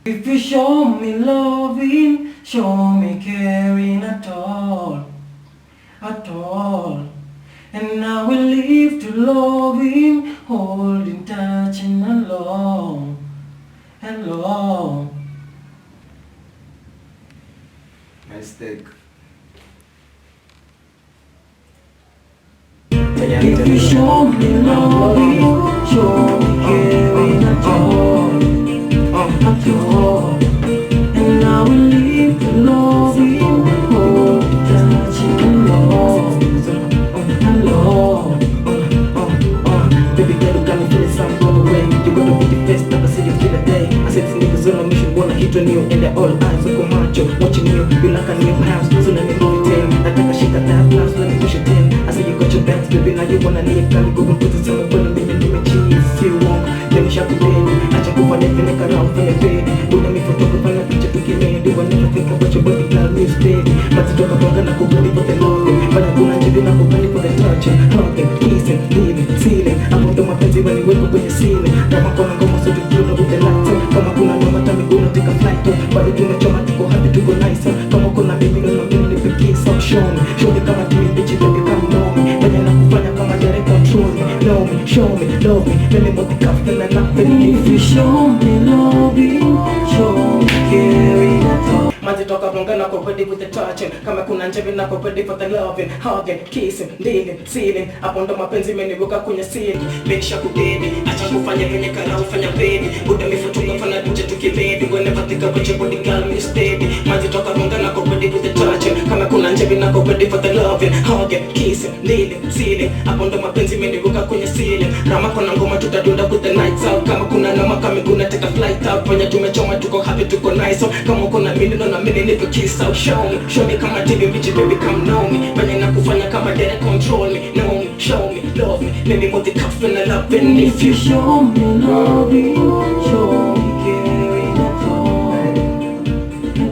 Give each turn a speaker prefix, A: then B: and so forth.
A: If you show me loving, show me caring at all, and I will live to love him, holding, touching along,
B: Nice take.
A: If you show me loving, show me caring at all, and I will live to love him, holding, touching along,
C: Baby girl, you got me feeling some blown away. You gotta be the best, never see you kill a day. I said these niggas on a mission, wanna hit on you, and they're all eyes so macho, watching you. You like a new house, so let me move it in. I take a shit at that blouse, let me push it in. I say you got your bags, baby, now you wanna need a go and put it somewhere, put it in the cheese. You won't, let me shop it in. I check over the finick around for the bed. Do let me photograph a picture to give me. Do I never think about your body, girl, you stay. But to talk about gonna go ready for the loving. But I'm gonna give you now, ready for the touching, hugging, kissing, leaving, sealing. Mapenzi waliweko kwenye sile kama kona ngoma sote tukiona with the light. Kama kuna nyama tami gonna take a flight. Bado tumechoma tuko happy tuko nice. Kama kuna mimi na mimi nipikisa show me kama timi bitch baby come know me. Banya na kufanya kama direct control me. Know me, show me, love me. Let me put the cup in the lap.
A: If you show me loving, show me caring at all.
C: Mazi toka bonga na ready with the touching. Kama kuna njevi na ready for the loving, hugging, kissing, dealing, sealing. Hapo ndo mapenzi meniweka kwenye scene. Mesha kudedi, acha kufanya venye kara ufanya baby. Buda mifutunga fana duje tukibedi. Whenever think about your body girl me steady. Mazi toka bonga na ready with the touching. Kama kuna njevi na ready for the loving, hugging, kissing, dealing, sealing. Hapo ndo mapenzi meniweka kwenye scene. Ramakil na ngoma tutadunda with the nights out. Kama kuna nama kama guna take a flight out. Fanya tumechoma tuko happy tuko nice. Kama kuna mini na mini nipo kiss out. Show me kama TV bitch baby come know me. Banya na kufanya kama direct control me. Know me, show me, love me. Let me put the cuff in the love and
A: if you show me loving,